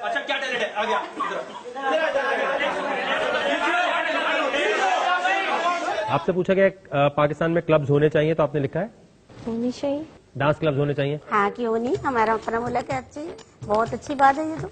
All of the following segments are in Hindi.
अच्छा क्या टैलेंट है? आ गया आपसे पूछा गया पाकिस्तान में क्लब्स होने चाहिए तो आपने लिखा है होनी चाहिए। डांस क्लब्स होने चाहिए। हाँ क्यों नहीं, हमारा अपना मुल्क है, अच्छी बहुत अच्छी बात है ये तो।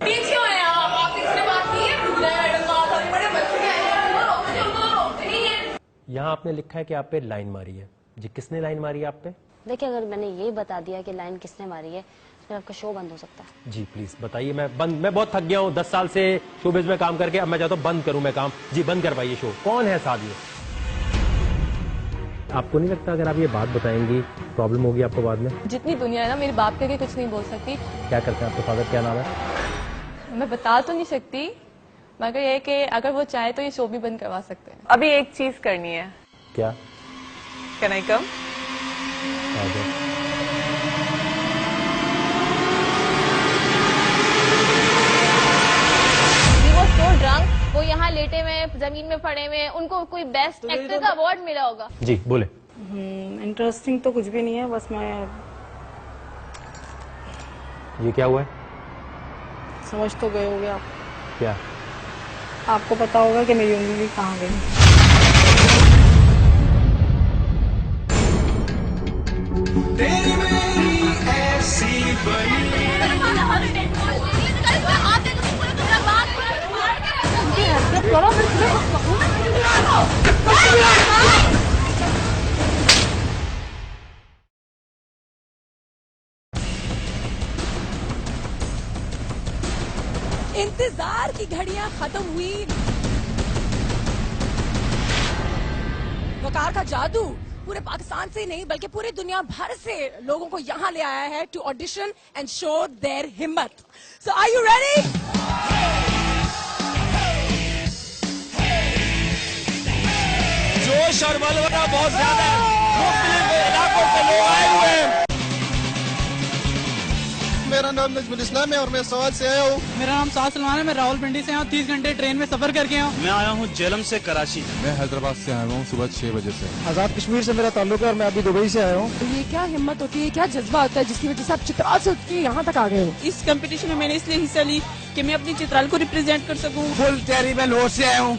यहाँ आपने लिखा है कि आप पे लाइन मारी है जी, किसने लाइन मारी है आप पे? देखिए अगर मैंने ये बता दिया कि लाइन किसने मारी है फिर आपका शो बंद हो सकता है। जी प्लीज बताइए। मैं बहुत थक गया हूँ 10 साल से शोबिज में काम करके, अब मैं चाहता हूँ बंद करूँ मैं काम। जी बंद करवाइए शो। कौन है साहब ये? आपको नहीं लगता अगर आप ये बात बताएंगी प्रॉब्लम होगी आपको बाद में? जितनी दुनिया है ना, मेरे बाप के कुछ नहीं बोल सकती। क्या करते हैं आपके फादर, क्या नाम है? मैं बता तो नहीं सकती, मगर ये कि अगर वो चाहे तो ये शो भी बंद करवा सकते हैं। अभी एक चीज करनी है। क्या? कैन आई कम? वो यहाँ लेटे हुए जमीन में पड़े हुए, उनको कोई बेस्ट एक्टर का अवार्ड मिला होगा। जी बोले। इंटरेस्टिंग तो कुछ भी नहीं है, बस मैं ये क्या हुआ है? समझ तो गए होगे आप। क्या? आपको पता होगा कि मेरी उंगली कहाँ गई। तेरी मेरी ऐसी बनी। इंतजार की घड़ियां खत्म हुई। वकार का जादू पूरे पाकिस्तान से नहीं बल्कि पूरी दुनिया भर से लोगों को यहाँ ले आया है to audition and show their हिम्मत। So are you ready? जोश और वलवला बहुत ज्यादा है, मुख्तलिफ इलाकों से लोग आए हुए हैं। मेरा नाम नजमुल इस्लाम है और मैं सवाल से आया हूँ। मेरा नाम साद सलमान है, मैं रावलपिंडी से आया हूँ, 30 घंटे ट्रेन में सफर करके आया हूँ। मैं आया हूँ जेलम से कराची। मैं हैदराबाद से आया हूँ सुबह 6 बजे से। आजाद कश्मीर से मेरा ताल्लुक है और मैं अभी दुबई से आया हूँ। तो ये क्या हिम्मत होती है, क्या जज्बा होता है जिसकी वजह से आप चित्राल से उठ के यहाँ तक आ गए हो? इस कंपटीशन में मैंने इसलिए हिस्सा ली कि मैं अपनी चित्राल को रिप्रेजेंट कर सकूँ। फुल तैयारी में लोर से आया हूँ,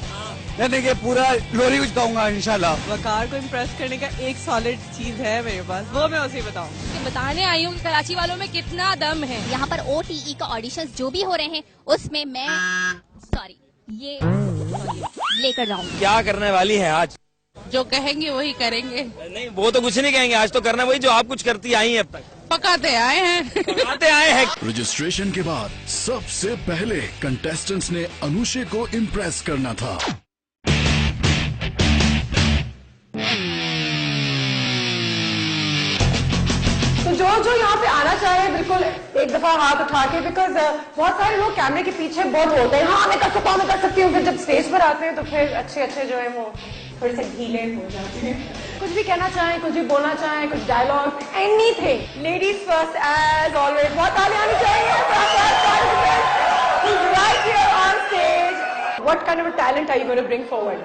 यानी कि पूरा लोरी कुछ कहूँगा इंशाल्लाह। वकार को इम्प्रेस करने का एक सॉलिड चीज है मेरे पास, वो मैं उसे बताऊँ। बताने आई हूँ कराची वालों में कितना दम है। यहाँ पर OTE का ऑडिशंस जो भी हो रहे हैं उसमें मैं ये लेकर जाऊंगी। क्या करने वाली है आज? जो कहेंगे वही करेंगे। नहीं वो तो कुछ नहीं कहेंगे, आज तो करना वही जो आप कुछ करती आई हैं अब तक। पकाते आए हैं। पकाते आए हैं। रजिस्ट्रेशन के बाद सबसे पहले कंटेस्टेंट्स ने अनुषे को इम्प्रेस करना था। तो जो यहाँ पे आना चाह रहे हैं बिल्कुल एक दफा हाथ उठा के, बिकॉज बहुत सारे लोग कैमरे के पीछे बहुत होते हैं, हाँ मैं कर सकता हूँ मैं कर सकती हूँ, फिर जब स्टेज पर आते हैं तो फिर अच्छे जो है वो थोड़े से ढीले हो जाते हैं। कुछ भी कहना चाहें, कुछ भी बोलना चाहें, कुछ dialogue, anything. Ladies first as always. बहुत ताली आनी चाहिए right here on stage. What kind of a talent are you going to bring forward?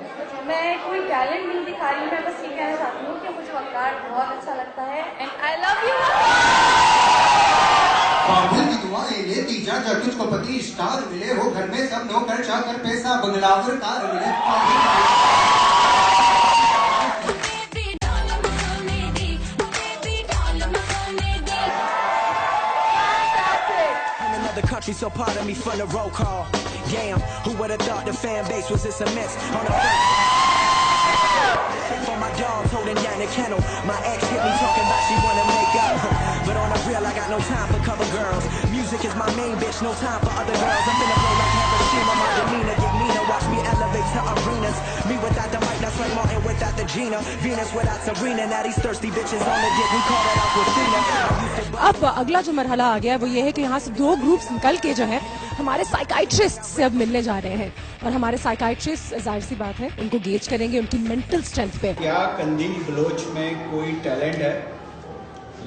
मैं कोई टैलेंट नहीं दिखा रही हूँ, मैं बस ये कहना चाहती हूँ कि मुझे वकार बहुत अच्छा लगता है एंड आई लव यू। बाबुल की दुआएं लेती जा जा, तुझको पति स्टार मिले हो, घर में सब नौकर चाकर पैसा बंगला और कार मिले। Country, so part of me from the roll call. Damn, who would have thought the fan base was this immense? On the for my dogs holding down the kennel. My ex hit me talking about she wanna make up, but on the real I got no time for cover girls. Music is my main bitch, no time for other girls. I'm finna blow like Hiroshima, my demeanor get meaner. Watch me elevate to arenas. Me without the mic, that's like Martin without the Gina. Venus without Serena. Now these thirsty bitches on the dick, we call that Aquafina. अब अगला जो मरहला आ गया है वो ये है कि यहाँ से 2 ग्रुप्स निकल के जो है हमारे साइकाइट्रिस्ट से अब मिलने जा रहे हैं, और हमारे साइकाइट्रिस्ट जाहिर सी बात है उनको गेज करेंगे उनकी मेंटल स्ट्रेंथ पे। क्या कंदी बलोच में कोई टैलेंट है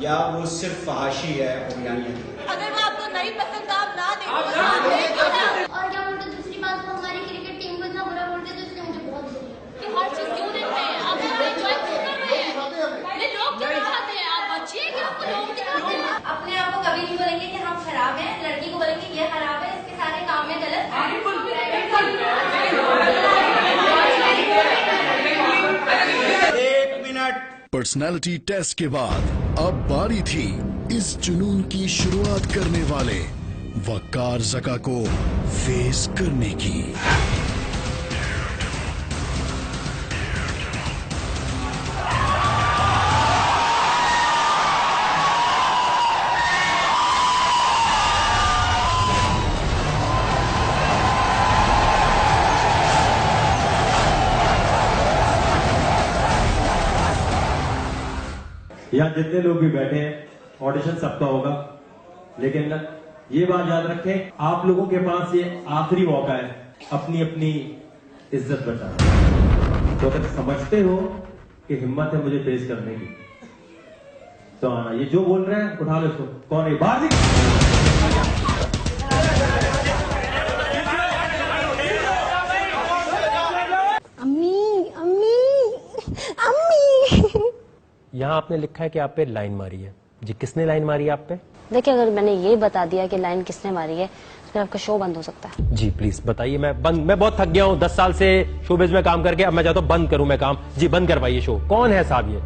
या वो सिर्फ फहाशी है बिरयानी? अगर वो आपको नहीं पसंद तो आप ना देखो। और क्या बोलते दूसरी बात, वो हमारी क्रिकेट टीम को इतना बुरा बोलते तो इसलिए मुझे बहुत बुरी है कि हर चीज क्यों देख रहे हैं, आप एंजॉय क्यों कर रहे हैं? ये लोग क्या दिखाते हैं, आप बच्चे कि आपको लोग दिखाते हैं? अपने आप को कभी नहीं बोलेंगे कि हम खराब हैं, लड़की को बोलेंगे ये खराब है, इसके सारे पर्सनालिटी टेस्ट के बाद अब बारी थी इस जुनून की शुरुआत करने वाले वकार ज़का को फेस करने की। यहाँ जितने लोग भी बैठे हैं ऑडिशन सबका होगा, लेकिन ये बात याद रखें, आप लोगों के पास ये आखिरी मौका है अपनी अपनी इज्जत बचाने। तो अगर समझते हो कि हिम्मत है मुझे फेस करने की तो आना। ये जो बोल रहे हैं उठा लो इसको। कौन है बाहर अम्मी अम्मी अम्मी। यहाँ आपने लिखा है कि आप पे लाइन मारी है। जी किसने लाइन मारी है आप पे? देखिए, अगर मैंने ये बता दिया कि लाइन किसने मारी है तो फिर आपका शो बंद हो सकता है। जी प्लीज बताइए। मैं बहुत थक गया हूँ 10 साल से शोबिज में काम करके। अब मैं चाहता हूँ बंद करूं मैं काम। जी बंद करवाइए शो। कौन है साहब ये?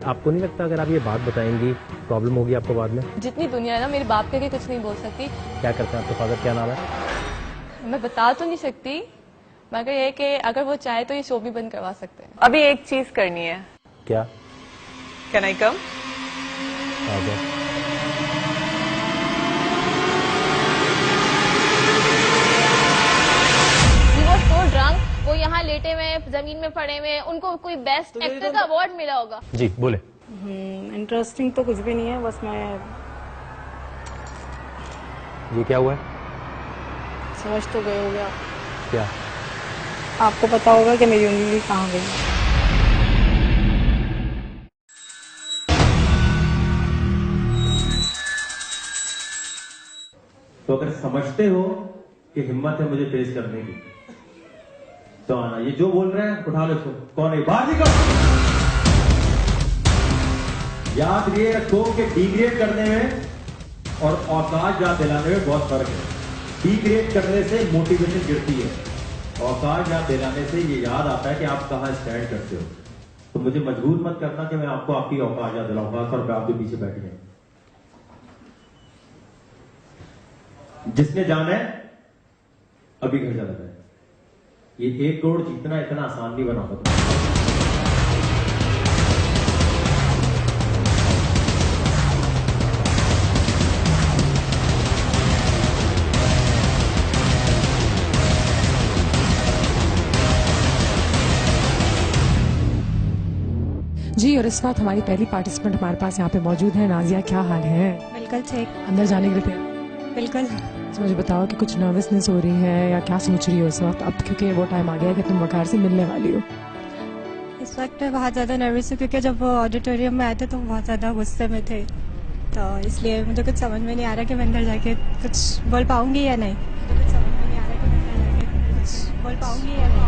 आपको नहीं लगता अगर आप ये बात बताएंगी प्रॉब्लम होगी आपको बाद में? जितनी दुनिया है ना, मेरे बाप के कुछ नहीं बोल सकती। क्या करते हैं आपके फादर? क्या नाम है? मैं बता तो नहीं सकती, मगर ये कि अगर वो चाहे तो ये शो भी बंद करवा सकते हैं। अभी एक चीज करनी है। क्या? कैन आई कम? आ जाओ। so drunk, वो यहाँ लेटे हुए जमीन में पड़े हुए, उनको कोई बेस्ट एक्टर का अवार्ड मिला होगा। जी बोले। इंटरेस्टिंग तो कुछ भी नहीं है, बस मैं ये क्या हुआ है? समझ तो गए होगे आप। क्या? आपको पता होगा कि मेरी उंगली कहाँ गई। तो अगर समझते हो कि हिम्मत है मुझे फेस करने की तो आना। ये जो बोल रहे हैं उठा लो इसको। कौन है बाहर निकल। याद ये रखो कि डिग्रेड करने में और औकात याद दिलाने में बहुत फर्क है। डिग्रेड करने से मोटिवेशन गिरती है, औकात याद दिलाने से ये याद आता है कि आप कहां स्टैंड करते हो। तो मुझे मजबूर मत करना कि मैं आपको आपकी औकात याद दिलाऊंगा और आपके पीछे बैठ गए। जिसने जाना है अभी घर जाना है। ये 1 करोड़ जीतना इतना आसान नहीं बना सकता। जी, और इस वक्त हमारी पहली पार्टिसिपेंट हमारे पास यहाँ पे मौजूद है। नाजिया, क्या हाल है? बिल्कुल ठीक। अंदर जाने के लिए तैयार? बिल्कुल। तो मुझे बताओ कि कुछ नर्वसनेस हो रही है या क्या सोच रही हो इस वक्त? अब क्योंकि वो टाइम आ गया है कि तुम वकार से मिलने वाली हो। इस वक्त मैं बहुत ज़्यादा नर्वस हूँ क्योंकि जब वो ऑडिटोरियम में आए थे तो बहुत ज़्यादा गुस्से में थे, तो इसलिए मुझे कुछ समझ में नहीं आ रहा कि मैं अंदर जाके कुछ बोल पाऊंगी या नहीं। मुझे कुछ समझ में नहीं आ रहा कि मैं अंदर जाके कुछ बोल पाऊंगी या नहीं।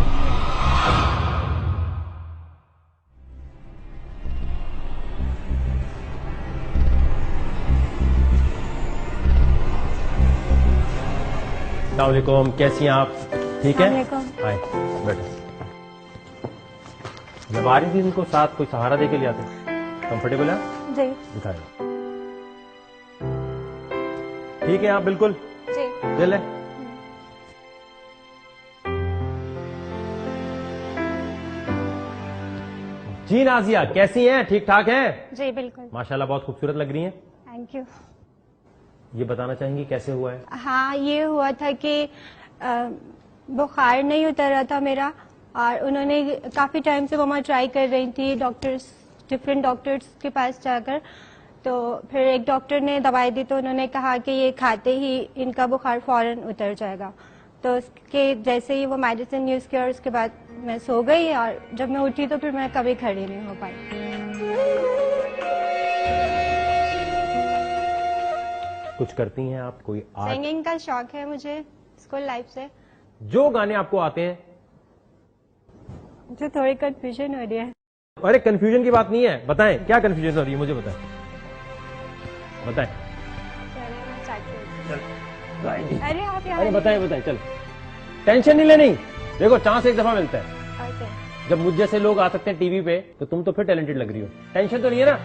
अस्सलामुअलैकुम, कैसी हैं आप? ठीक है? हाय, बैठो। जब आ रही थी इनको साथ कोई सहारा दे के ले आते। कंफर्टेबल है? जी। दिखाए। ठीक है आप बिल्कुल? जी। ले ले। जी नाजिया, कैसी हैं? ठीक ठाक हैं? जी बिल्कुल। माशाल्लाह बहुत खूबसूरत लग रही हैं। Thank you. ये बताना चाहेंगी कैसे हुआ है? हाँ, ये हुआ था कि बुखार नहीं उतर रहा था मेरा, और उन्होंने काफ़ी टाइम से मम्मा ट्राई कर रही थी डिफरेंट डॉक्टर्स के पास जाकर। तो फिर एक डॉक्टर ने दवाई दी तो उन्होंने कहा कि ये खाते ही इनका बुखार फौरन उतर जाएगा। तो उसके जैसे ही वो मेडिसिन यूज़ किया और उसके बाद मैं सो गई, और जब मैं उठी तो फिर मैं कभी खड़ी नहीं हो पाई। कुछ करती हैं आप? कोई आर्ट? सिंगिंग का शौक है मुझे स्कूल लाइफ से। जो गाने आपको आते हैं? मुझे थोड़ी कंफ्यूजन हो रही है। अरे कंफ्यूजन की बात नहीं है, बताएं क्या कंफ्यूजन हो रही है मुझे बताएं। अरे आप अरे बताएं चल, टेंशन नहीं लेनी। देखो चांस एक दफा मिलता है। जब मुझ जैसे लोग आ सकते हैं टीवी पे तो तुम तो फिर टैलेंटेड लग रही हो। टेंशन तो नहीं है ना?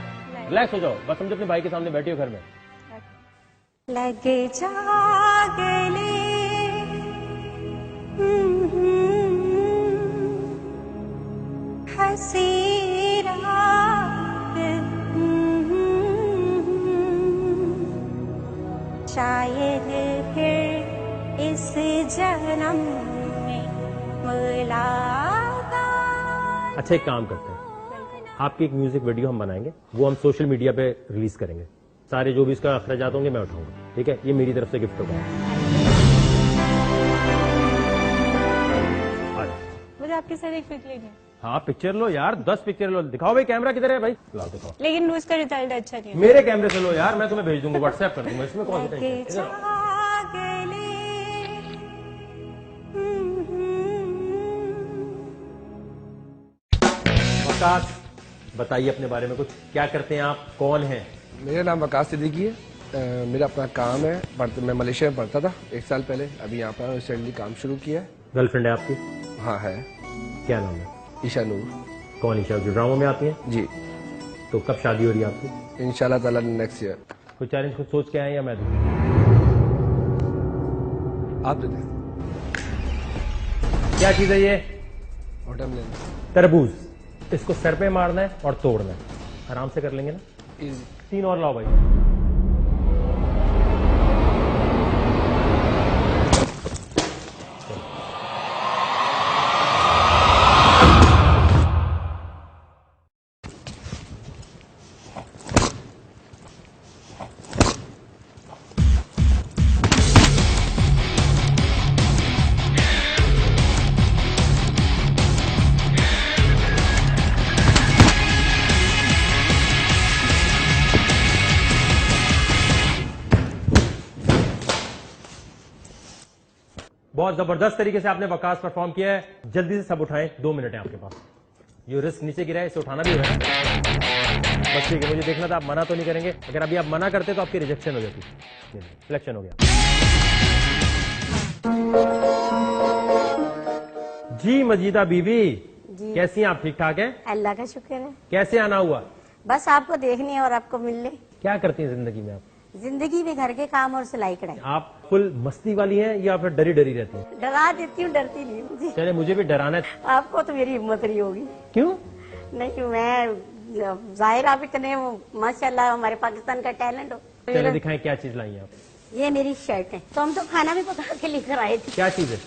रिलैक्स हो जाओ, बस समझो अपने भाई के सामने बैठी हो घर में। लगे जागले हंसी रात शायद फिर इस जन्म में मुलाकात। अच्छा एक काम करते हैं, आपकी एक म्यूजिक वीडियो हम बनाएंगे, वो हम सोशल मीडिया पे रिलीज करेंगे। सारे जो भी इसका अखराजात होंगे मैं उठाऊंगा, ठीक है? ये मेरी तरफ से गिफ्ट होगा। मुझे आपके साथ एक पिक लेनी है। हाँ पिक्चर लो यार, 10 पिक्चर लो। दिखाओ भाई, कैमरा किधर है भाई? लाओ दिखाओ। लेकिन उसका रिजल्ट अच्छा नहीं है। मेरे कैमरे से लो यार, मैं तुम्हें भेज दूंगा, व्हाट्सएप कर दूंगा, इसमें कौन सी टेंशन है? वकास, बताइए अपने बारे में कुछ, क्या करते हैं आप, कौन हैं? मेरा नाम वकास सिद्दीकी है। मेरा अपना काम है, मैं मलेशिया में पढ़ता था 1 साल पहले, अभी यहाँ पर रिसेंटली काम शुरू किया है। गर्लफ्रेंड है आपकी? हाँ है। क्या नाम है? ईशा नूर। कौन ईशा, जो ड्रामा में आती है? जी। तो कब शादी हो रही है आपकी? इंशाल्लाह ताला नेक्स्ट ईयर। कोई चैलेंज कुछ सोच के आए या मैं दूं? आप दे दें। क्या चीज है ये? वाटरमेलन। तरबूज। इसको सर पे मारना है और तोड़ना है, आराम से कर लेंगे ना? इजी। 3 और लाओ भाई। बहुत जबरदस्त तरीके से आपने वकास परफॉर्म किया है। जल्दी से सब उठाएं, 2 मिनट है आपके पास। ये रिस्क नीचे गिरा है, इसे उठाना भी होगा। बस ठीक है, मुझे देखना था आप मना तो नहीं करेंगे। अगर अभी आप मना करते तो आपकी रिजेक्शन हो जाती। सिलेक्शन हो गया जी। मजीदा बीबी जी। कैसी हैं आप? ठीक ठाक हैं? अल्लाह का शुक्र है। कैसे आना हुआ? बस आपको देखने और आपको मिलने। क्या करती हैं जिंदगी में आप? जिंदगी में घर के काम और सिलाई कढ़ाई। आप फुल मस्ती वाली हैं या फिर डरी डरी रहती हैं? डरा देती हूँ, डरती नहीं हूँ। चले मुझे भी डराना है। आपको तो मेरी हिम्मत नहीं होगी। क्यों? नहीं, मैं जाहिर आप इतने माशाल्लाह हमारे पाकिस्तान का टैलेंट हो। चले दिखाएं क्या चीज लाई हैं आप। ये मेरी शर्ट है। तो हम तो खाना भी पका के लेकर आए थे। क्या चीज है?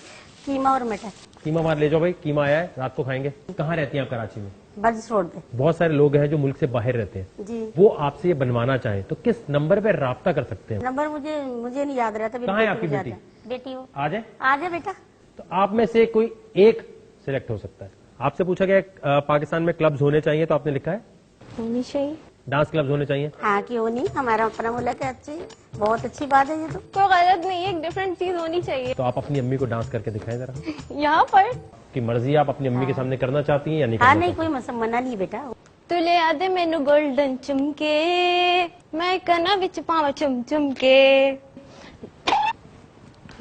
कीमा और मटर। कीमा मार ले जाओ भाई, कीमा आया है, रात को खाएंगे। कहाँ रहती हैं आप? कराची में। बर्ज रोड पे। बहुत सारे लोग हैं जो मुल्क से बाहर रहते हैं जी। वो आपसे ये बनवाना चाहें तो किस नंबर पे राब्ता कर सकते हैं? नंबर मुझे नहीं याद रहता। कहाँ है आपकी बेटी? बेटी हो। आ जाए। आ जाए बेटा। तो आप में से कोई एक सिलेक्ट हो सकता है। आपसे पूछा गया पाकिस्तान में क्लब्स होने चाहिए, तो आपने लिखा है होनी चाहिए। डांस क्लब्स होने चाहिए। हाँ क्यों नहीं, हमारा अपना मुल्क है। अच्छी, बहुत अच्छी बात है। ये तो कोई गलत नहीं है, एक डिफरेंट चीज होनी चाहिए। तो आप अपनी अम्मी को डांस करके दिखाएं जरा। यहाँ पर की मर्जी, आप अपनी अम्मी के सामने करना चाहती हैं या नहीं? हाँ नहीं, कोई मना नहीं बेटा। तुले याद मैनू गोल्डन चुमके, मैं कना विच पावा चुम चुमके।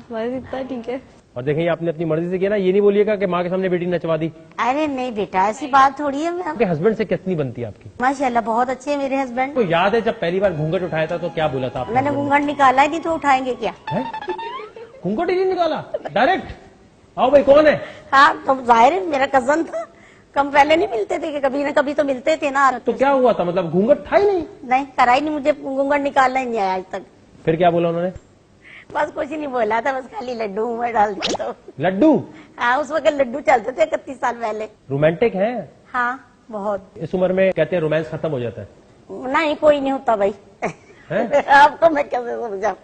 बस इतना ठीक है। और देखें आपने अपनी मर्जी से किया ना, ये नहीं बोलिएगा कि माँ के सामने बेटी नचवा दी। अरे नहीं बेटा, ऐसी बात थोड़ी है। आपके हस्बैंड से कितनी बनती है आपकी? माशाल्लाह बहुत अच्छे हैं मेरे हस्बैंड। तो याद है जब पहली बार घूंघट उठाया था तो क्या बोला था आपने? मैंने घूंघट निकाला ही नहीं, तो उठाएंगे क्या? घूंघट ही नहीं निकाला, डायरेक्ट आओ भाई। कौन है? हाँ तो जाहिर है मेरा कजन था। कम पहले नहीं मिलते थे कि कभी ना कभी तो मिलते थे ना। तो क्या हुआ था, मतलब घूंघट था ही नहीं? नहीं, करा ही नहीं, मुझे घूंघट निकालना ही नहीं आया आज तक। फिर क्या बोला उन्होंने? बस कुछ नहीं बोला था, बस खाली लड्डू मुंह में डाल दिया। तो लड्डू? हाँ, उस वक्त लड्डू चलते थे 31 साल पहले। रोमांटिक है? हाँ बहुत। इस उम्र में कहते हैं रोमांस खत्म हो जाता है। नहीं, कोई नहीं होता भाई। आपको मैं कैसे समझाऊं?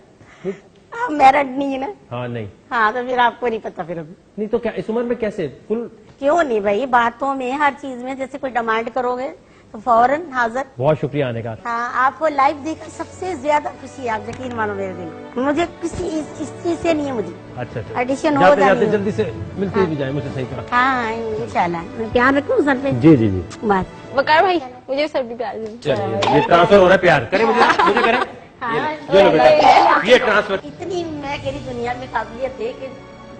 आप मैरिड नहीं है ना? हाँ नहीं। हाँ तो फिर आपको नहीं पता फिर अभी। नहीं तो क्या इस उम्र में कैसे फुल? क्यों नहीं भाई, बातों में हर चीज में जैसे कोई डिमांड करोगे तो फौरन हाजिर। बहुत शुक्रिया आने का। हाँ, आपको लाइव देखकर सबसे ज्यादा खुशी है, आप यकीन मानो मेरे दिल। मुझे किसी इस चीज से नहीं है मुझे। अच्छा। एडिशन हो जाते जाते जल्दी से मिलते भी जाए मुझे सही तरह। हाँ इंशाल्लाह, मैं प्यार रखूँ सर पे। जी जी जी। बस वकार भाई, मुझे सर भी प्यार दे। चलिए, ये ट्रांसफर हो रहा है, प्यार करें मुझे करें। ये ट्रांसफर। इतनी मैं कह रही दुनिया में काबिलियत है कि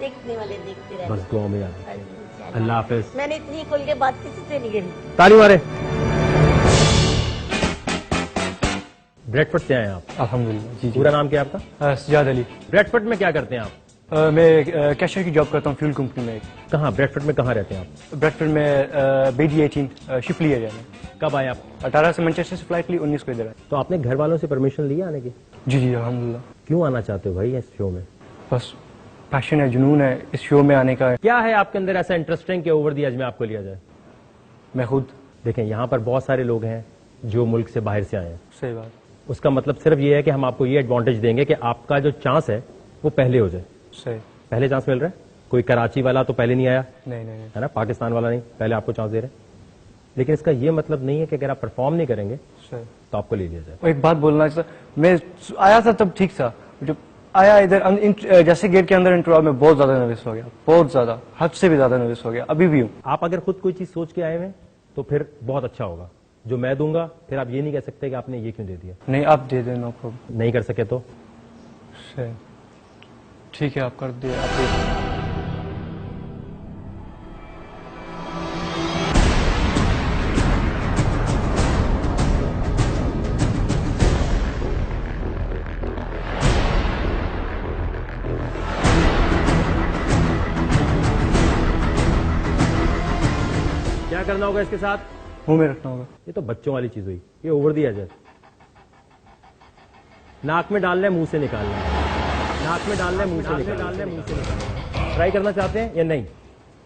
देखने वाले देखते रहते। बस दुआ में याद। अल्लाह हाफिज। मैंने इतनी खुल के बात किसी से नहीं करी। ताली मारे। ब्रेडफोर्ड से आए आप? अल्हम्दुलिल्लाह। जी पूरा नाम क्या है आपका? सजाद अली। ब्रेडफोर्ड में क्या करते हैं आप? मैं कैशियर की जॉब करता हूँ फ्यूल कंपनी में। कहाँ ब्रेडफोर्ड में कहाँ रहते हैं आप? ब्रेडफोर्ड में BD 18 शिफली एरिया में। कब आए आप? 18 से मैनचेस्टर से फ्लाइट ली, 19 को इधर आए। तो आपने घर वालों से परमिशन ली आने की? जी जी अल्हम्दुलिल्लाह। क्यों आना चाहते हो भाई इस शो में? बस पैशन है, जुनून है इस शो में आने का। क्या है आपके अंदर ऐसा इंटरेस्टिंग कि ओवर दी एज में आपको लिया जाए? मैं खुद। देखें यहाँ पर बहुत सारे लोग हैं जो मुल्क से बाहर से आए हैं। सही बात। उसका मतलब सिर्फ ये है कि हम आपको ये एडवांटेज देंगे कि आपका जो चांस है वो पहले हो जाए। सही। पहले चांस मिल रहा है। कोई कराची वाला तो पहले नहीं आया, नहीं है ना, पाकिस्तान वाला नहीं, पहले आपको चांस दे रहे हैं। लेकिन इसका ये मतलब नहीं है कि अगर आप परफॉर्म नहीं करेंगे तो आपको ले लिया जाए। एक बात बोलना था, मैं आया था तब ठीक था, जब आया इधर जैसे गेट के अंदर इंटरव्यू में बहुत ज्यादा नर्वस हो गया, बहुत ज्यादा, हद से भी ज्यादा नर्वस हो गया, अभी भी हूँ। आप अगर खुद कोई चीज सोच के आए हैं तो फिर बहुत अच्छा होगा। जो मैं दूंगा फिर आप ये नहीं कह सकते कि आपने ये क्यों दे दिया। नहीं आप दे दें, नो प्रॉब्लम। नहीं कर सके तो ठीक है, आप कर दिए, आप दे दें। क्या करना होगा इसके साथ? मुंह में रखना होगा। ये तो बच्चों वाली चीज हुई, ये ओवर दिया जाए। नाक में डालना है, मुंह से निकालना है। नाक में डालना है, मुंह से निकालना है। ट्राई करना चाहते हैं या नहीं?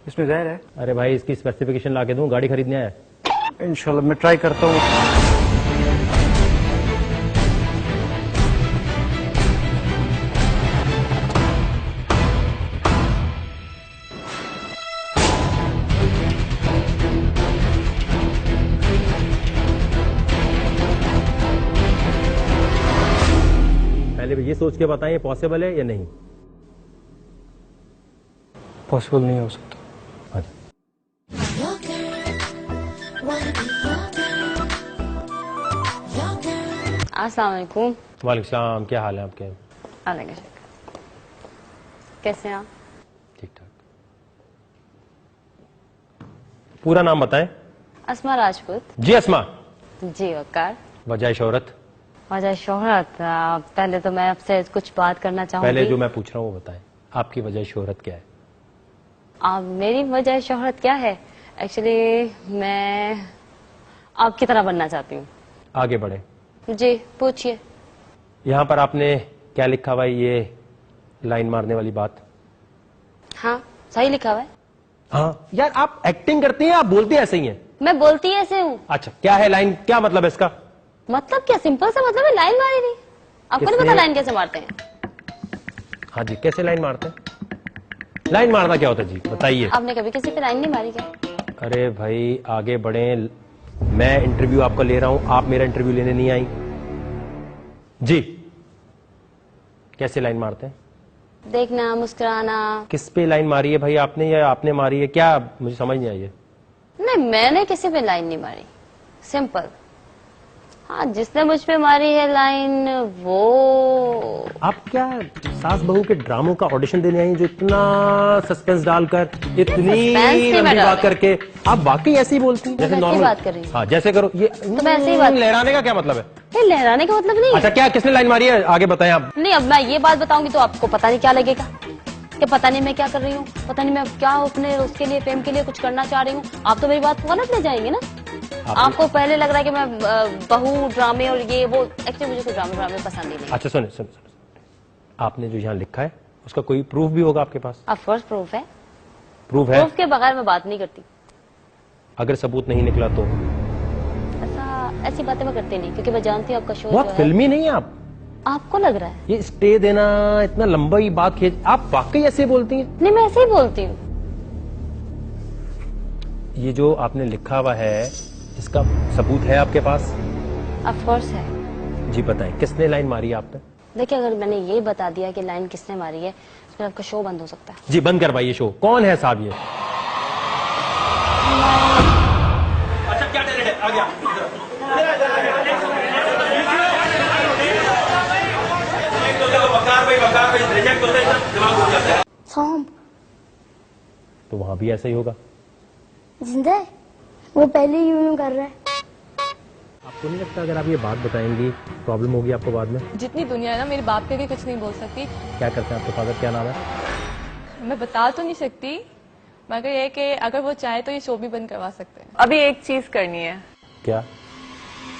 इसमें जहर है। अरे भाई इसकी स्पेसिफिकेशन ला के दूं, गाड़ी खरीदने आया है। इंशाल्लाह मैं ट्राई करता हूँ। पहले ये सोच के बताएं पॉसिबल है या नहीं? पॉसिबल नहीं हो सकता। अस्सलाम वालेकुम। वालेकुम सलाम, क्या हाल है आपके? अलग कैसे हैं आप? ठीक ठाक। पूरा नाम बताएं। अस्मा राजपूत। जी अस्मा। जी वकार। वजह शोहरत? वजह शोहरत, पहले तो मैं आपसे कुछ बात करना चाहूंगी। पहले जो मैं पूछ रहा हूँ वो बताएं, आपकी वजह शोहरत क्या है? मेरी वजह शोहरत क्या है? एक्चुअली मैं आपकी तरह बनना चाहती हूँ। आगे बढ़े। जी पूछिए। यहाँ पर आपने क्या लिखा हुआ है, ये लाइन मारने वाली बात? हाँ सही लिखा हुआ है। हाँ यार, आप एक्टिंग करती हैं, आप बोलती ऐसे ही हैं। मैं बोलती ऐसे हूँ। अच्छा, क्या है लाइन, क्या मतलब है इसका? मतलब क्या, सिंपल सा मतलब है, लाइन मारी थी। आपको नहीं पता लाइन कैसे मारते हैं? हाँ जी, कैसे लाइन मारते हैं? लाइन मारना क्या होता है जी, बताइए। आपने कभी किसी पे लाइन नहीं मारी क्या? अरे भाई आगे बढ़े, मैं इंटरव्यू आपका ले रहा हूं, आप मेरा इंटरव्यू लेने नहीं आई जी। कैसे लाइन मारते हैं? देखना, मुस्कुराना। किस पे लाइन मारी है भाई आपने, या आपने मारी है क्या? मुझे समझ नहीं आई है। नहीं मैंने किसी पे लाइन नहीं मारी, सिंपल। हाँ जिसने मुझ पे मारी है लाइन वो। आप क्या सास बहू के ड्रामों का ऑडिशन देने आई हैं, जो इतना सस्पेंस डालकर, इतनी लंबी बात करके? आप वाकई ऐसे ही बोलती हैं जैसे नॉर्मल बात कर रही हूँ। हाँ जैसे करो ये, तो मैं ऐसे ही बात। लहराने का क्या मतलब है? नहीं लहराने का मतलब नहीं। अच्छा क्या, किसने लाइन मारी है, आगे बताएं आप। नहीं अब मैं ये बात बताऊंगी तो आपको पता नहीं क्या लगेगा कि पता नहीं मैं क्या कर रही हूँ, पता नहीं मैं क्या अपने उसके लिए, फेम के लिए कुछ करना चाह रही हूँ। आप तो मेरी बात गलत ले जाएंगे ना। आपको पहले लग रहा है कि मैं बहू ड्रामे और ये वो, एक्चुअली मुझे कोई ड्रामे पसंद ही नहीं। अच्छा सुने सुने, आपने जो यहाँ लिखा है उसका कोई प्रूफ भी होगा आपके पास? ऑफ कोर्स प्रूफ है। प्रूफ है? प्रूफ के बगैर मैं बात नहीं करती। अगर सबूत नहीं निकला तो? ऐसी बातें मैं करती नहीं, क्योंकि मैं जानती हूँ आपका शो बहुत फिल्मी नहीं है आप? आपको लग रहा है ये स्टे देना, इतना लंबा ही बात खींच, आप वाकई ऐसे बोलती हैं? नहीं मैं ऐसे ही बोलती हूँ। ये जो आपने लिखा हुआ है इसका सबूत है आपके पास? ऑफ कोर्स है। जी बताएं, किसने लाइन मारी है आप पे? देखिए अगर मैंने ये बता दिया कि लाइन किसने मारी है तो आपका शो बंद हो सकता है। जी बंद करवाइए शो। कौन है साहब ये? अच्छा क्या है, आ गया। सॉन्ग तो वहां भी ऐसा ही होगा। जिंदा है वो, पहले यूं कर रहा है। आपको नहीं लगता अगर आप ये बात बताएंगी प्रॉब्लम होगी आपको बाद में? जितनी दुनिया है ना, मेरे बाप के भी कुछ नहीं बोल सकती। क्या करते हैं आपके फादर, क्या नाम है? मैं बता तो नहीं सकती, मगर ये कि अगर वो चाहे तो ये शो भी बंद करवा सकते हैं। अभी एक चीज करनी है। क्या?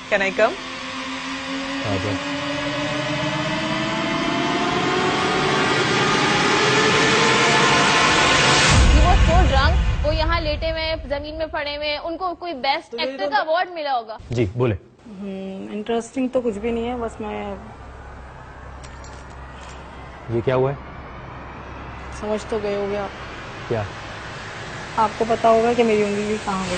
कैन आई कम? वो यहाँ लेटे हुए जमीन में पड़े हुए, उनको कोई बेस्ट एक्टर का अवार्ड मिला होगा। जी बोले। इंटरेस्टिंग तो कुछ भी नहीं है, बस मैं ये क्या हुआ है? समझ तो गए होगे आप। क्या? आपको पता होगा कि मेरी उंगली कहाँ गई।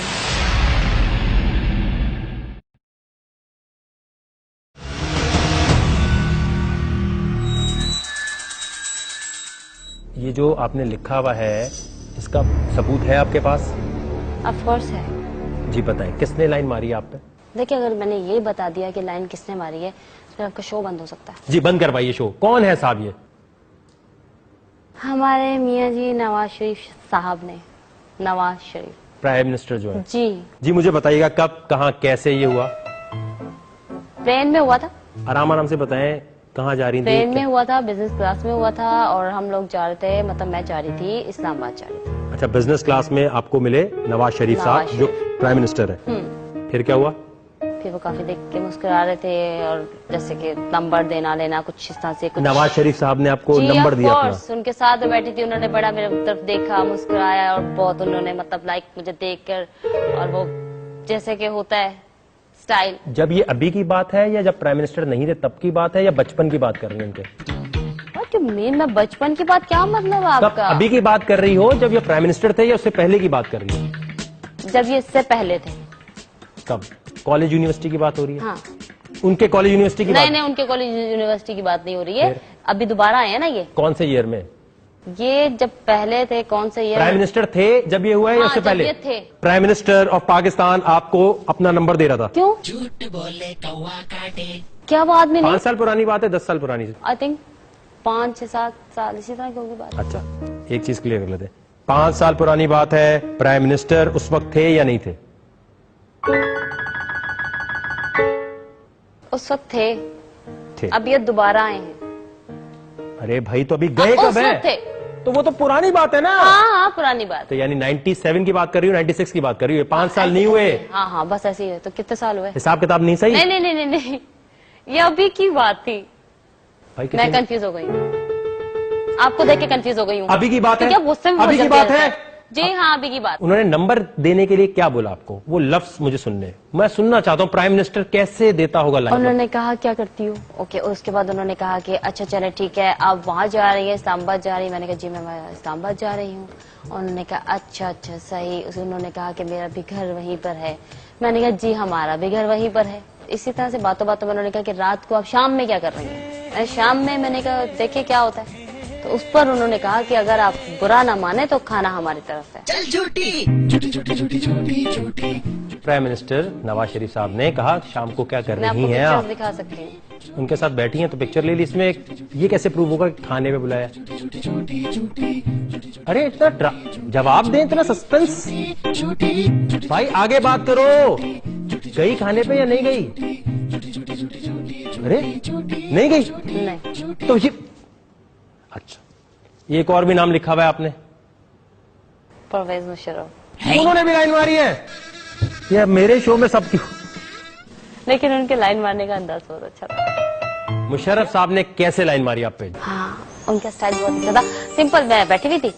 ये जो आपने लिखा हुआ है इसका सबूत है आपके पास? ऑफ कोर्स है। जी बताएं, किसने लाइन मारी है आप पे? देखिए, अगर मैंने ये बता दिया कि लाइन किसने मारी है तो फिर आपका शो बंद हो सकता है। जी बंद करवाइए शो। कौन है साहब ये? हमारे मियाँ जी नवाज शरीफ साहब ने। नवाज शरीफ प्राइम मिनिस्टर जो है। जी मुझे बताइएगा कब, कहाँ, कैसे ये हुआ? ट्रेन में हुआ था। आराम आराम से बताएं, कहाँ जा रही थी? ट्रेन में हुआ था, बिजनेस क्लास में हुआ था, और हम लोग जा रहे थे, मतलब मैं जा रही थी इस्लामाबाद जा रही थी। अच्छा, बिजनेस क्लास में आपको मिले नवाज शरीफ साहब जो प्राइम मिनिस्टर है। फिर क्या हुआ? फिर वो काफी देख के मुस्कुरा रहे थे, और जैसे कि नंबर देना लेना कुछ इस तरह से कुछ। नवाज शरीफ साहब ने आपको नंबर दिया अपना? उनके साथ बैठी थी, उन्होंने बड़ा मेरे तरफ देखा, मुस्कुराया, और बहुत उन्होंने मतलब लाइक मुझे देख कर, और वो जैसे कि होता है स्टाइल। जब ये अभी की बात है या जब प्राइम मिनिस्टर नहीं थे तब की बात है, या बचपन की बात कर रहे हैं उनके? मेन में बचपन की बात, क्या मतलब आपका? अभी की बात कर रही हो जब ये प्राइम मिनिस्टर थे, या उससे पहले की बात कर रही हो? जब ये इससे पहले थे। कब? कॉलेज यूनिवर्सिटी की बात हो रही है? हाँ। उनके कॉलेज यूनिवर्सिटी की नहीं, उनके कॉलेज यूनिवर्सिटी की बात नहीं हो रही है, अभी दोबारा आए हैं ना ये। कौन से ईयर में? ये जब पहले थे, कौन से ईयर? प्राइम मिनिस्टर थे जब ये हुआ है, या उससे पहले? ये थे। प्राइम मिनिस्टर ऑफ पाकिस्तान आपको अपना नंबर दे रहा था? क्यों? झूठ बोले कौवा काटे। क्या वो आदमी? 5 साल पुरानी बात है, 10 साल पुरानी? आई थिंक 5-6-7 साल इसी तरह की होगी बात। अच्छा, एक चीज क्लियर कर लेते हैं, 5 साल पुरानी बात है। प्राइम मिनिस्टर उस वक्त थे या नहीं थे? उस वक्त थे। अब ये दोबारा आए हैं। अरे भाई, तो अभी गए कब है? थे। तो वो तो पुरानी बात है ना। हाँ, पुरानी बात। तो यानी 97 की बात कर रही हूँ, 96 की बात कर रही हूँ, 5 साल नहीं हुए? हाँ, बस ऐसे ही है। तो कितने साल हुए? हिसाब किताब नहीं सही? नहीं, ये अभी की बात थी। भाई मैं कंफ्यूज हो गई हूँ, आपको देख के कंफ्यूज हो गई हूँ। अभी की बात है? अभी की बात है? जी हाँ, अभी की बात। उन्होंने नंबर देने के लिए क्या बोला आपको? वो लफ्ज मुझे सुनने, मैं सुनना चाहता हूँ। प्राइम मिनिस्टर कैसे देता होगा लाइन? उन्होंने कहा क्या करती हूँ, ओके। उसके बाद उन्होंने कहा कि अच्छा चले ठीक है, आप वहाँ जा रही है, इस्लामाबाद जा रही है। मैंने कहा जी मैं इस्लामाबाद जा रही हूँ। उन्होंने कहा अच्छा सही। उन्होंने कहा कि मेरा भी घर वहीं पर है। मैंने कहा जी हमारा भी घर वहीं पर है। इसी तरह से बातों बातों में उन्होंने कहा कि रात को आप शाम में क्या कर रही हैं? शाम में मैंने कहा देखिए क्या होता है। तो उस पर उन्होंने कहा कि अगर आप बुरा ना माने तो खाना हमारी तरफ है। चल झूठी। प्राइम मिनिस्टर नवाज शरीफ साहब ने कहा शाम को क्या कर रही हैं आप? दिखा सकती हूँ। उनके साथ बैठी हैं तो पिक्चर ले ली। इसमें ये कैसे प्रूव होगा कि खाने में बुलाया? अरे इतना जवाब दें, इतना सस्पेंस। भाई आगे बात करो, गई खाने पे या नहीं गई? अरे नहीं गई? नहीं। तो ये अच्छा, एक और भी नाम लिखा हुआ है आपने? परवेज मुशर्रफ। उन्होंने भी लाइन मारी है? ये मेरे शो में सब क्यों? लेकिन उनके लाइन मारने का अंदाज बहुत अच्छा था। मुशर्रफ साहब ने कैसे लाइन मारी आप पे? हाँ, उनका स्टाइल बहुत अच्छा था। सिंपल, मैं बैठी हुई थी,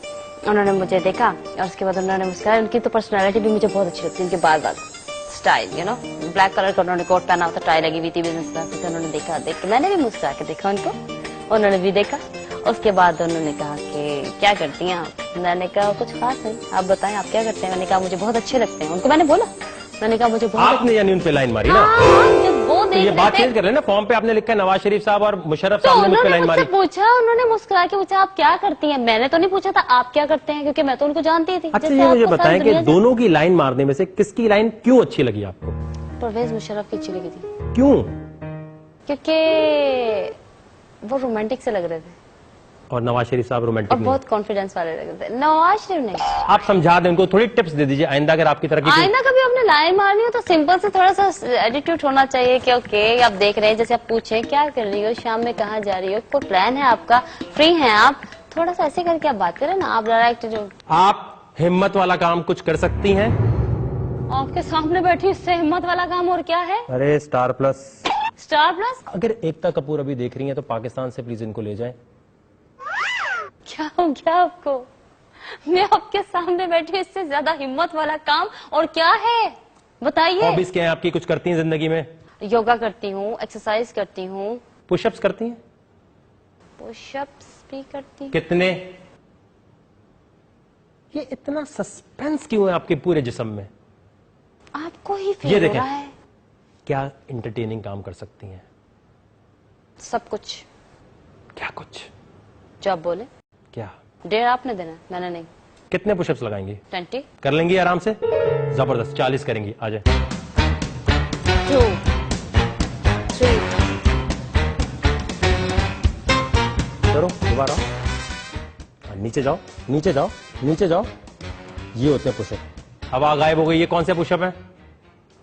उन्होंने मुझे देखा और उसके बाद उन्होंने मुस्कुराया। उनकी तो पर्सनालिटी भी मुझे बहुत अच्छी लगती है, उनके बाल स्टाइल, ब्लैक कलर का उन्होंने कोट पहना हुआ था, टाई लगी हुई थी, बिजनेस क्लास से। उन्होंने देखा, देख के मैंने भी मुस्कुरा के देखा उनको, उन्होंने भी देखा। उसके बाद उन्होंने कहा कि क्या करती हैं आप? मैंने कहा कुछ खास नहीं, आप बताएं आप क्या करते हैं? मैंने कहा मुझे बहुत अच्छे लगते हैं। उनको मैंने बोला, मैंने कहा मुझे बहुत। आपने यानी उन पे लाइन मारी ना? वो तो ये बात चेंज कर लेना, फॉर्म पे आपने लिखा है नवाज शरीफ साहब और मुशर्रफ साहब ने मुझ पे लाइन मारी। पूछा, उन्होंने मुस्कुरा के पूछा आप क्या करती हैं? मैंने तो नहीं पूछा था आप क्या करते हैं, क्योंकि मैं तो उनको जानती थी। अच्छा, ये मुझे बताएं कि दोनों की लाइन मारने में से किसकी लाइन क्यों अच्छी लगी आपको? परवेज मुशर्रफ की अच्छी लगी थी। क्यों? क्योंकि वो रोमांटिक से लग रहे थे। और नवाज शरीफ साहब और रोमांटिक नहीं बहुत कॉन्फिडेंस वाले लगते हैं। नवाज शरीफ नहीं। आप समझा दें उनको, थोड़ी टिप्स दे दीजिए आइंदा अगर आपकी तरह की आइंदा कभी आपने लाइन मारनी हो तो सिंपल से थोड़ा सा एटीट्यूड होना चाहिए कि ओके आप देख रहे हैं, जैसे आप पूछे क्या कर रही हो, शाम में कहाँ जा रही हो, कोई प्लान है आपका, फ्री हैं आप, थोड़ा सा ऐसे करके आप बात करें ना। आप डायरेक्ट जो आप हिम्मत वाला काम कुछ कर सकती हैं। आपके सामने बैठी इससे हिम्मत वाला काम और क्या है? अरे स्टार प्लस, स्टार प्लस। अगर एकता कपूर अभी देख रही हैं तो पाकिस्तान से प्लीज इनको ले जाएं। क्या हो गया आपको? मैं आपके सामने बैठी, इससे ज्यादा हिम्मत वाला काम और क्या है बताइए। हॉबीज क्या है आपकी, कुछ करती हैं जिंदगी में? योगा करती हूँ, एक्सरसाइज करती हूँ। पुशअप्स करती हैं? पुशअप्स भी करती हूँ। कितने? ये इतना सस्पेंस क्यों है आपके पूरे जिस्म में? आपको ही ये फील हो देखें, रहा है। क्या इंटरटेनिंग काम कर सकती हैं? सब कुछ। क्या कुछ? जो आप बोले। क्या? 1.5 आपने देना, मैंने नहीं। कितने पुशअप्स लगाएंगी? 20 कर लेंगी आराम से? जबरदस्त, 40 करेंगी। आ जाए। 2 3 करो दोबारा। नीचे जाओ, नीचे जाओ, नीचे जाओ। ये होते हैं पुशअप। अब आ गायब हो गई। ये कौन से पुशअप है?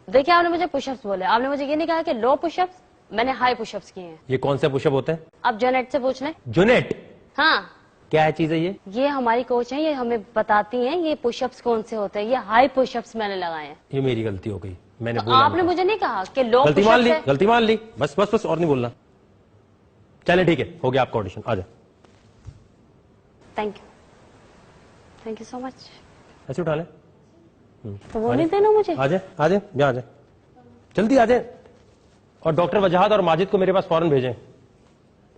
देखिए आपने मुझे पुशअप्स बोले, आपने मुझे ये नहीं कहा कि लो पुशअप्स, मैंने हाई पुशअप्स किए हैं। ये कौन से पुशअप होते हैं? आप जोनेट से पूछ लें। जोनेट? हाँ, क्या है चीज है ये? ये हमारी कोच है, ये हमें बताती हैं ये पुशअप्स कौन से होते हैं। ये हाई पुशअप्स मैंने लगाए हैं। ये मेरी गलती हो गई, मैंने तो बोला आपने मुझे नहीं कहा कि लो गलती मान ली, पुशअप्स है। गलती मान ली। बस बस बस, और नहीं बोलना। चले ठीक है, हो गया आपका ऑडिशन। आ जाए। Thank you so much. ऐसे उठा ले। तो वो नहीं देना मुझे। आ जाए, आ जाए, यहाँ आ जाए, जल्दी आ जाए। और डॉक्टर वजाहत और माजिद को मेरे पास फौरन भेजें,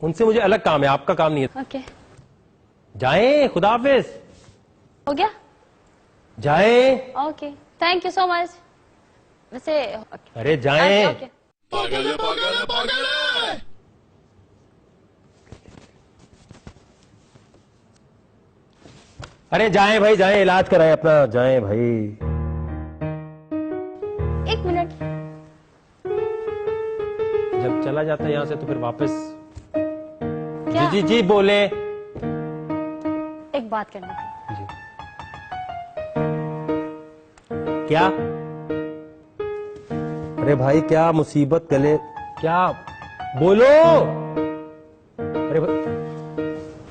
उनसे मुझे अलग काम है, आपका काम नहीं है। ओके, जाएं, खुदा हाफिज। हो गया? जाएं। Okay, thank you so much. वैसे अरे जाएं। ओके, पागल पागल पागल। अरे जाएं भाई, जाएं, इलाज कराएं अपना, जाएं भाई। 1 मिनट। जब चला जाता है यहाँ से तो फिर वापस। क्या? जी जी जी बोले। एक बात करनी थी। जी। क्या? अरे भाई क्या मुसीबत, गले क्या? बोलो। अरे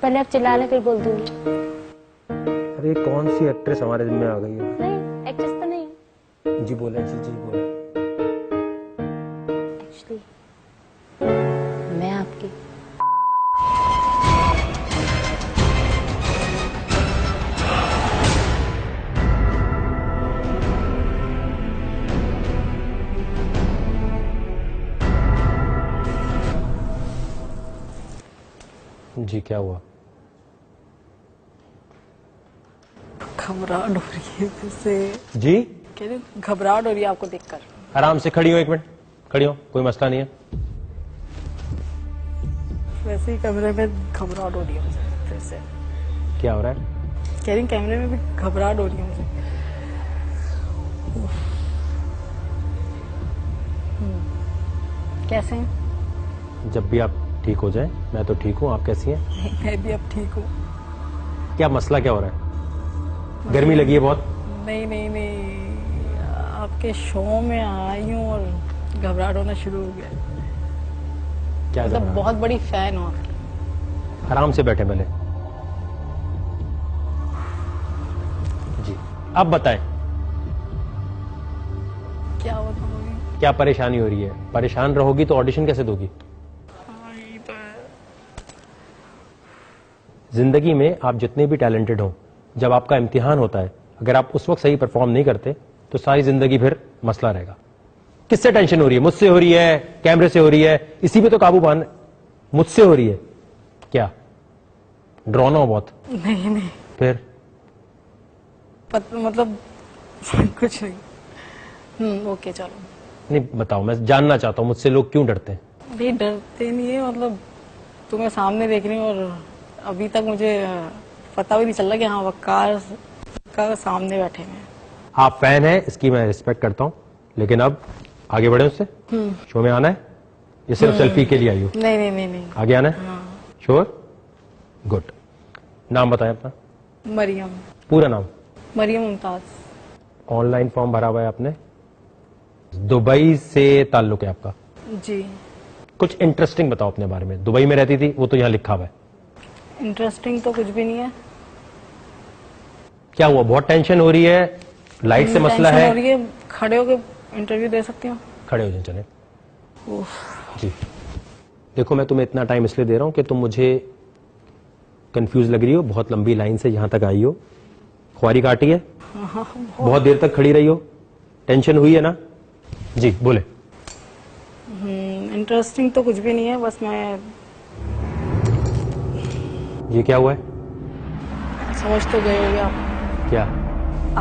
पहले आप चिल्ला लें फिर बोल दूंगी। अरे कौन सी एक्ट्रेस हमारे जिम्मे आ गई है? नहीं, एक्ट्रेस तो नहीं है। जी बोले, जी जी बोले। एक्चुअली मैं आपकी जी क्या हुआ? घबराहट हो रही है जैसे। जी कह रही हूँ, घबराहट हो रही है आपको देखकर। आराम से खड़ी हो, 1 मिनट खड़ी हो, कोई मसला नहीं है। वैसे ही कमरे में घबराहट हो रही है मुझे फिर से। क्या हो रहा है? कह रही हूँ, कैमरे में भी घबराहट हो रही है मुझे। कैसे हैं? जब भी आप ठीक हो जाए। मैं तो ठीक हूँ, आप कैसी हैं? मैं भी अब ठीक हूँ। क्या मसला क्या हो रहा है? गर्मी लगी है बहुत? नहीं नहीं नहीं, आपके शो में आई हूँ और घबराहट होना शुरू हो गया। क्या मतलब घबराहट? बहुत बड़ी फैन हूँ आपकी। आराम से बैठे पहले। जी अब बताएं, क्या बताऊँ? क्या परेशानी हो रही है? परेशान रहोगी तो ऑडिशन कैसे दोगी? जिंदगी में आप जितने भी टैलेंटेड हो, जब आपका इम्तिहान होता है, अगर आप उस वक्त सही परफॉर्म नहीं करते तो सारी जिंदगी फिर मसला रहेगा। किससे टेंशन हो रही है? मुझसे हो रही है, कैमरे से हो रही है? इसी पे तो काबू पाना। मुझसे हो रही है क्या? ड्रोना हो बहुत? नहीं नहीं, फिर मतलब कुछ नहीं। ओके चलो। नहीं बताओ, मैं जानना चाहता हूँ मुझसे लोग क्यों डरते हैं? नहीं डरते नहीं है, मतलब तुम्हें सामने देख रही हूँ और अभी तक मुझे पता भी नहीं चल रहा कि हाँ वक्कार का सामने बैठे हैं। आप फैन हैं, इसकी मैं रिस्पेक्ट करता हूँ, लेकिन अब आगे बढ़े उससे। शो में आना है, ये सिर्फ सेल्फी के लिए आई हो? नहीं नहीं नहीं नहीं। आगे आना है? श्योर? गुड। नाम बताएं अपना। मरियम। पूरा नाम? मरियम मुमताज। ऑनलाइन फॉर्म भरा हुआ है आपने। दुबई से ताल्लुक है आपका? जी। कुछ इंटरेस्टिंग बताओ अपने बारे में। दुबई में रहती थी, वो तो यहाँ लिखा हुआ है। इंटरेस्टिंग तो कुछ भी नहीं है। क्या हुआ? बहुत टेंशन हो रही है? लाइट से मसला है? हो रही है। खड़े होकर इंटरव्यू दे सकती हूँ? खड़े हो जाए, चले जी। देखो, मैं तुम्हें इतना टाइम इसलिए दे रहा हूं कि तुम मुझे कंफ्यूज लग रही हो। बहुत लंबी लाइन से यहां तक आई हो, ख्वारी काटी है, बहुत देर तक खड़ी रही हो, टेंशन हुई है ना? जी बोले। इंटरेस्टिंग तो कुछ भी नहीं है, बस मैं। ये क्या हुआ है? समझ तो गए होंगे आप। क्या?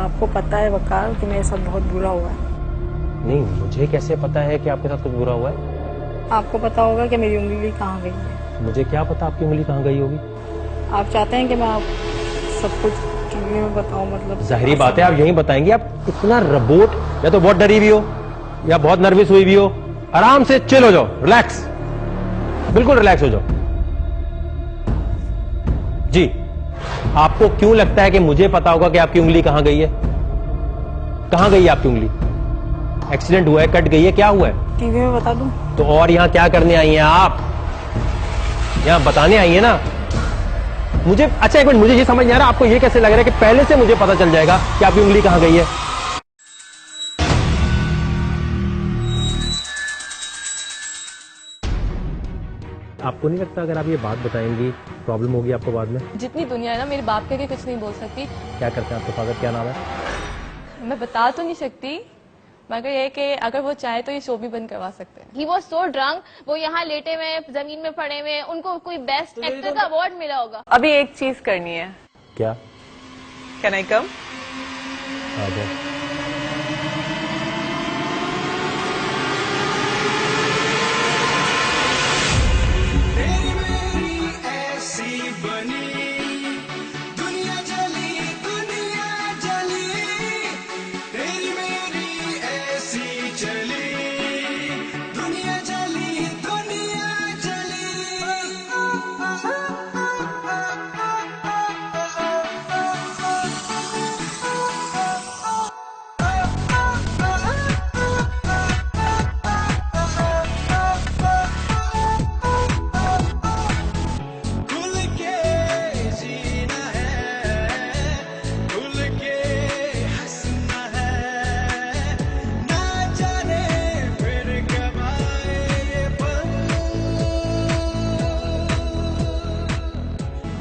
आपको पता है वकार कि मेरे साथ बहुत बुरा हुआ है। नहीं, मुझे कैसे पता है कि आपके साथ कुछ बुरा हुआ है? आपको पता होगा कि मेरी उंगली कहाँ गई है। मुझे क्या पता आपकी उंगली कहाँ गई होगी? आप चाहते हैं कि मैं आप सब कुछ टीवी में बताऊं? मतलब जाहिर बात है आप यही बताएंगे। आप इतना रबोट, या तो बहुत डरी हुई हो या बहुत नर्वस हुई भी हो। आराम से चिल हो जाओ, रिलैक्स, बिल्कुल रिलैक्स हो जाओ। जी, आपको क्यों लगता है कि मुझे पता होगा कि आपकी उंगली कहां गई है? कहां गई है आपकी उंगली? एक्सीडेंट हुआ है, कट गई है, क्या हुआ है? टीवी में बता दूं? तो और यहां क्या करने आई हैं आप? यहां बताने आई है ना मुझे। अच्छा एक मिनट, मुझे ये समझ नहीं आ रहा, आपको ये कैसे लग रहा है कि पहले से मुझे पता चल जाएगा कि आपकी उंगली कहां गई है? आपको नहीं लगता अगर आप ये बात बताएंगी प्रॉब्लम होगी आपको बाद में? जितनी दुनिया है ना, मेरे बाप के कुछ नहीं बोल सकती। क्या करते हैं आपके फादर, क्या नाम है? मैं बता तो नहीं सकती, मगर ये कि अगर वो चाहे तो ये शो भी बंद करवा सकते हैं। He was so drunk, वो यहाँ लेटे हुए, जमीन में पड़े हुए, उनको कोई बेस्ट एक्टर का अवार्ड मिला होगा। अभी एक चीज करनी है। क्या? कैन आई कम? आ जाओ।